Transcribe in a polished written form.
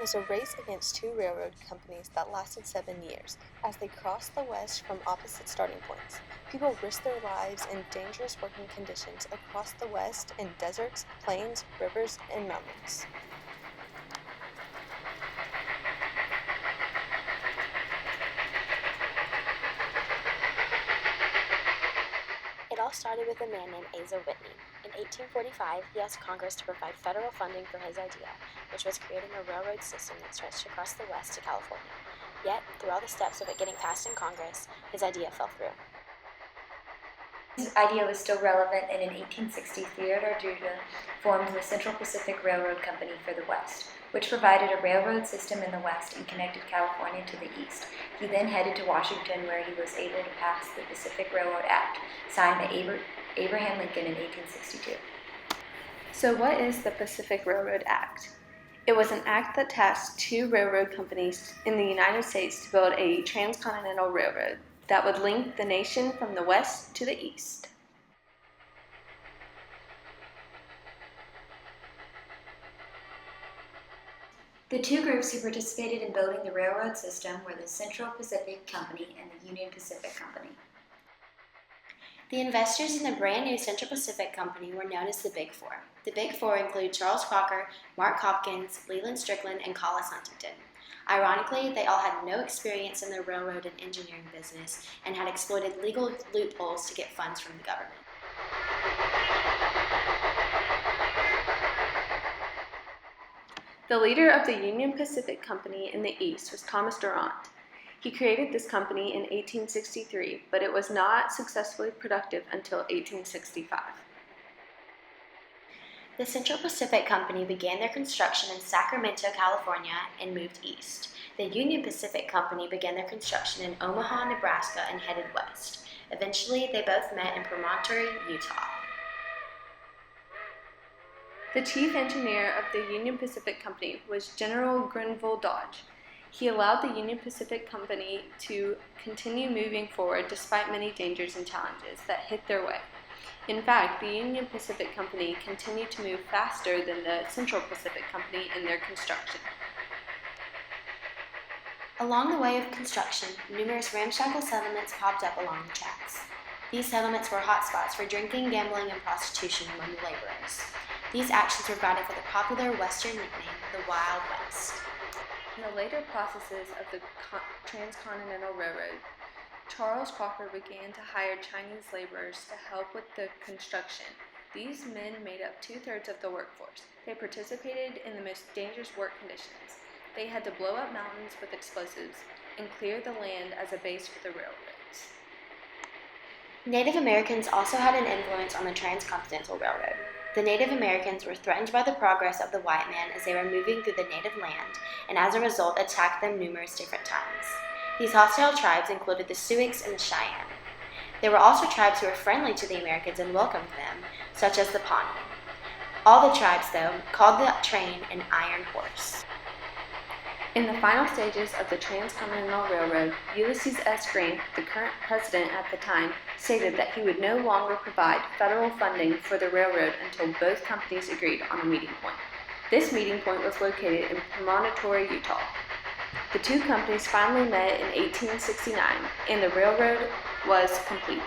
was a race against two railroad companies that lasted 7 years. As they crossed the West from opposite starting points, people risked their lives in dangerous working conditions across the West in deserts, plains, rivers, and mountains. It all started with a man named Asa Whitney. In 1845, he asked Congress to provide federal funding for his idea, which was creating a railroad system that stretched across the West to California. Yet, through all the steps of it getting passed in Congress, his idea fell through. His idea was still relevant, and in 1860, Theodore Dreiser formed the Central Pacific Railroad Company for the West, which provided a railroad system in the West and connected California to the East. He then headed to Washington, where he was able to pass the Pacific Railroad Act, signed by Abraham Lincoln in 1862. So what is the Pacific Railroad Act? It was an act that tasked two railroad companies in the United States to build a transcontinental railroad that would link the nation from the west to the east. The two groups who participated in building the railroad system were the Central Pacific Company and the Union Pacific Company. The investors in the brand new Central Pacific Company were known as the Big Four. The Big Four include Charles Crocker, Mark Hopkins, Leland Strickland, and Collis Huntington. Ironically, they all had no experience in the railroad and engineering business and had exploited legal loopholes to get funds from the government. The leader of the Union Pacific Company in the East was Thomas Durant. He created this company in 1863, but it was not successfully productive until 1865. The Central Pacific Company began their construction in Sacramento, California, and moved east. The Union Pacific Company began their construction in Omaha, Nebraska, and headed west. Eventually, they both met in Promontory, Utah. The chief engineer of the Union Pacific Company was General Grenville Dodge. He allowed the Union Pacific Company to continue moving forward despite many dangers and challenges that hit their way. In fact, the Union Pacific Company continued to move faster than the Central Pacific Company in their construction. Along the way of construction, numerous ramshackle settlements popped up along the tracks. These settlements were hotspots for drinking, gambling, and prostitution among the laborers. These actions were guided for the popular Western nickname, the Wild West. In the later processes of the Transcontinental Railroad, Charles Crocker began to hire Chinese laborers to help with the construction. These men made up 2/3 of the workforce. They participated in the most dangerous work conditions. They had to blow up mountains with explosives and clear the land as a base for the railroads. Native Americans also had an influence on the Transcontinental Railroad. The Native Americans were threatened by the progress of the white man as they were moving through the native land, and as a result attacked them numerous different times. These hostile tribes included the Sioux and the Cheyenne. There were also tribes who were friendly to the Americans and welcomed them, such as the Pawnee. All the tribes, though, called the train an iron horse. In the final stages of the Transcontinental Railroad, Ulysses S. Grant, the current president at the time, stated that he would no longer provide federal funding for the railroad until both companies agreed on a meeting point. This meeting point was located in Promontory, Utah. The two companies finally met in 1869, and the railroad was complete.